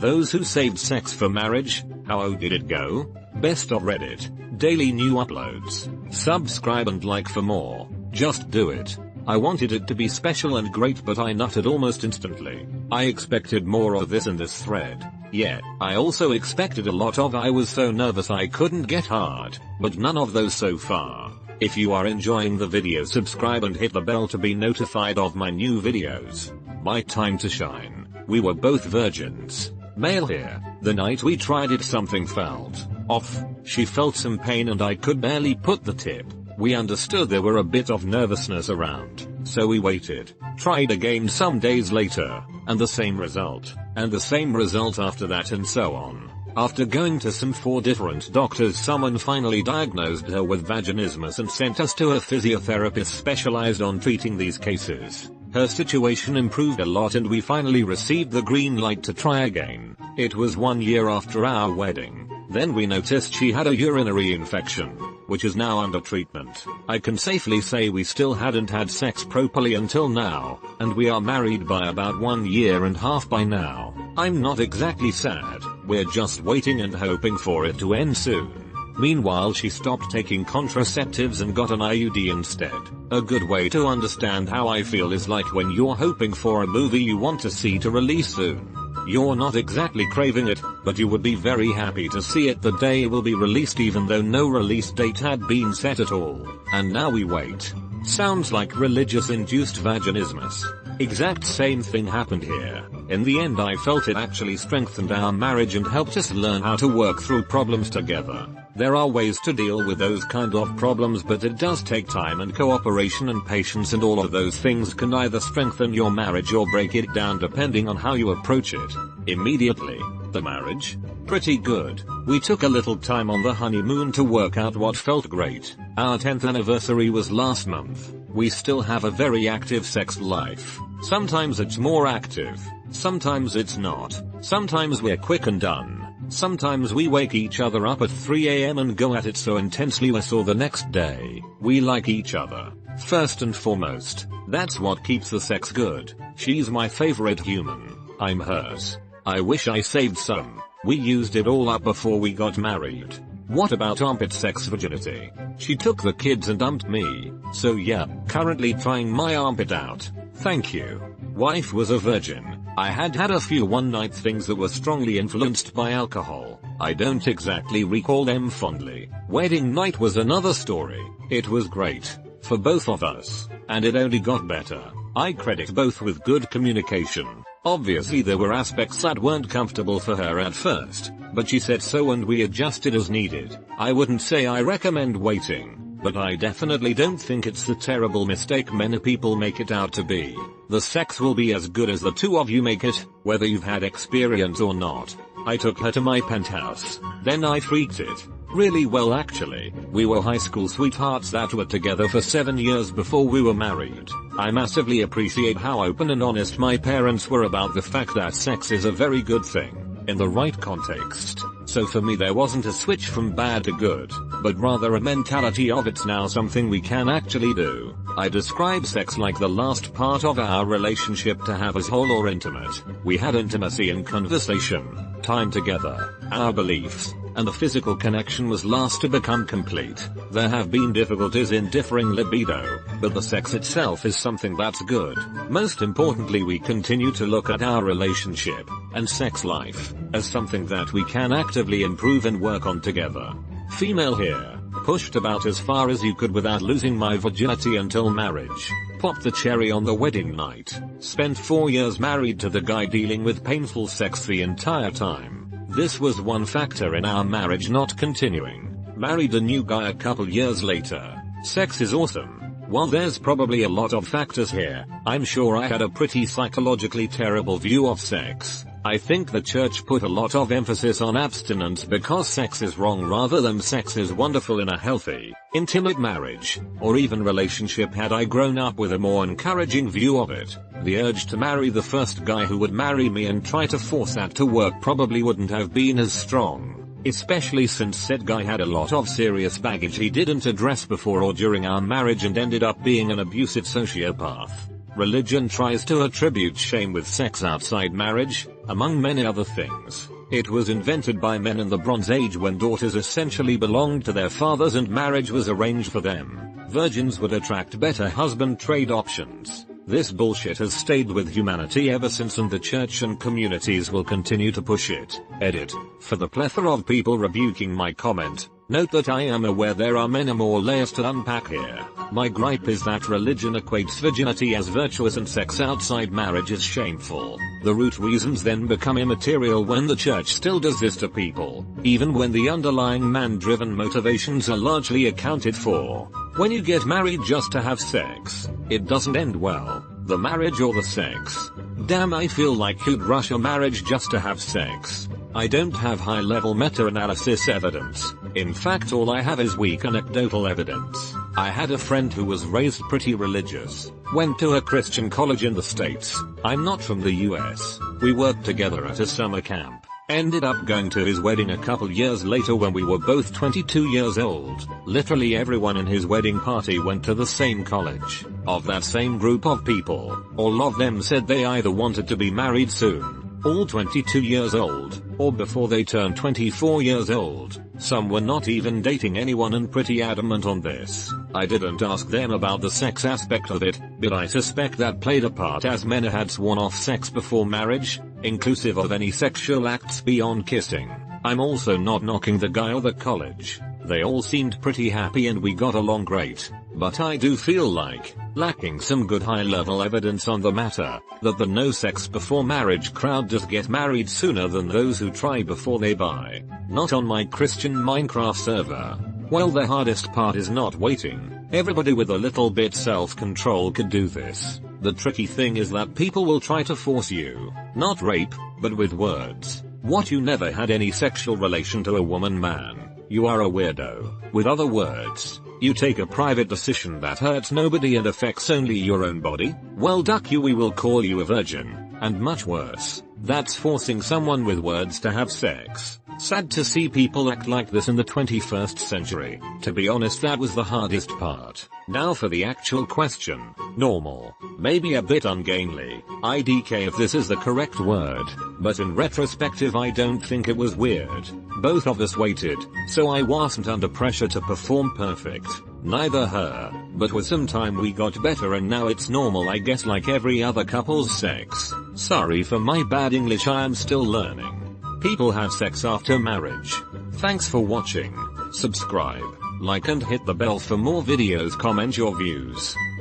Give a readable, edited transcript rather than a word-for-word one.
those who saved sex for marriage. How did it go? Best of Reddit. Daily new uploads. Subscribe and like for more. Just do it. I wanted it to be special and great, but I nutted almost instantly. I expected more of this in this thread. Yeah, I also expected a lot of I was so nervous I couldn't get hard, but none of those so far. If you are enjoying the video, subscribe and hit the bell to be notified of my new videos. My time to shine. We were both virgins. Male here. The night we tried it, something felt off. She felt some pain and I could barely put the tip. We understood there were a bit of nervousness around, so we waited. Tried again some days later, and the same result. And the same result after that, and so on. After going to some 4 different doctors, someone finally diagnosed her with vaginismus and sent us to a physiotherapist specialized on treating these cases. Her situation improved a lot and we finally received the green light to try again. It was 1 year after our wedding. Then we noticed she had a urinary infection, which is now under treatment. I can safely say we still hadn't had sex properly until now, and we are married by about 1.5 years by now. I'm not exactly sad, we're just waiting and hoping for it to end soon. Meanwhile, she stopped taking contraceptives and got an IUD instead. A good way to understand how I feel is like when you're hoping for a movie you want to see to release soon. You're not exactly craving it, but you would be very happy to see it the day it will be released, even though no release date had been set at all. And now we wait. Sounds like religious-induced vaginismus. Exact same thing happened here. In the end, I felt it actually strengthened our marriage and helped us learn how to work through problems together. There are ways to deal with those kind of problems, but it does take time and cooperation and patience, and all of those things can either strengthen your marriage or break it down depending on how you approach it. Immediately. The marriage? Pretty good. We took a little time on the honeymoon to work out what felt great. Our 10th anniversary was last month. We still have a very active sex life. Sometimes it's more active. Sometimes it's not. Sometimes we're quick and done. Sometimes we wake each other up at 3 AM and go at it so intensely we saw the next day. We like each other. First and foremost. That's what keeps the sex good. She's my favorite human. I'm hers. I wish I saved some. We used it all up before we got married. What about armpit sex virginity? She took the kids and dumped me. So yeah, currently trying my armpit out. Thank you. Wife was a virgin. I had a few one-night things that were strongly influenced by alcohol. I don't exactly recall them fondly. Wedding night was another story. It was great. For both of us. And it only got better. I credit both with good communication. Obviously there were aspects that weren't comfortable for her at first, but she said so and we adjusted as needed. I wouldn't say I recommend waiting, but I definitely don't think it's the terrible mistake many people make it out to be. The sex will be as good as the two of you make it, whether you've had experience or not. I took her to my penthouse. Then I freaked it. Really well actually. We were high school sweethearts that were together for 7 years before we were married. I massively appreciate how open and honest my parents were about the fact that sex is a very good thing, in the right context. So for me there wasn't a switch from bad to good, but rather a mentality of it's now something we can actually do. I describe sex like the last part of our relationship to have as whole or intimate. We had intimacy and conversation, time together, our beliefs, and the physical connection was last to become complete. There have been difficulties in differing libido, but the sex itself is something that's good. Most importantly, we continue to look at our relationship and sex life as something that we can actively improve and work on together. Female here. Pushed about as far as you could without losing my virginity until marriage. Popped the cherry on the wedding night. Spent 4 years married to the guy, dealing with painful sex the entire time. This was one factor in our marriage not continuing. Married a new guy a couple years later. Sex is awesome. While there's probably a lot of factors here, I'm sure I had a pretty psychologically terrible view of sex. I think the church put a lot of emphasis on abstinence because sex is wrong rather than sex is wonderful in a healthy, intimate marriage, or even relationship. Had I grown up with a more encouraging view of it, the urge to marry the first guy who would marry me and try to force that to work probably wouldn't have been as strong. Especially since said guy had a lot of serious baggage he didn't address before or during our marriage and ended up being an abusive sociopath. Religion tries to attribute shame with sex outside marriage, among many other things. It was invented by men in the Bronze Age when daughters essentially belonged to their fathers and marriage was arranged for them. Virgins would attract better husband trade options. This bullshit has stayed with humanity ever since, and the church and communities will continue to push it. Edit. For the plethora of people rebuking my comment, note that I am aware there are many more layers to unpack here. My gripe is that religion equates virginity as virtuous and sex outside marriage is shameful. The root reasons then become immaterial when the church still does this to people, even when the underlying man-driven motivations are largely accounted for. When you get married just to have sex, it doesn't end well. The marriage or the sex. Damn, I feel like you'd rush a marriage just to have sex. I don't have high-level meta-analysis evidence. In fact, all I have is weak anecdotal evidence. I had a friend who was raised pretty religious, went to a Christian college in the States. I'm not from the US. We worked together at a summer camp. Ended up going to his wedding a couple years later when we were both 22 years old. Literally everyone in his wedding party went to the same college. Of that same group of people, all of them said they either wanted to be married soon, all 22 years old, or before they turned 24 years old. Some were not even dating anyone and pretty adamant on this. I didn't ask them about the sex aspect of it, but I suspect that played a part, as many had sworn off sex before marriage, inclusive of any sexual acts beyond kissing. I'm also not knocking the guy or the college. They all seemed pretty happy and we got along great. But I do feel like, lacking some good high-level evidence on the matter, that the no sex before marriage crowd does get married sooner than those who try before they buy. Not on my Christian Minecraft server. Well, the hardest part is not waiting. Everybody with a little bit self-control could do this. The tricky thing is that people will try to force you, not rape, but with words. What, you never had any sexual relation to a woman, man? You are a weirdo. With other words, you take a private decision that hurts nobody and affects only your own body? Well, duck you, we will call you a virgin. And much worse, that's forcing someone with words to have sex. Sad to see people act like this in the 21st century. To be honest, that was the hardest part. Now for the actual question. Normal. Maybe a bit ungainly. IDK if this is the correct word. But in retrospective I don't think it was weird. Both of us waited, so I wasn't under pressure to perform perfect. Neither her, but with some time we got better and now it's normal, I guess, like every other couple's sex. Sorry for my bad English, I am still learning. People have sex after marriage. Thanks for watching. Subscribe, like and hit the bell for more videos. Comment your views.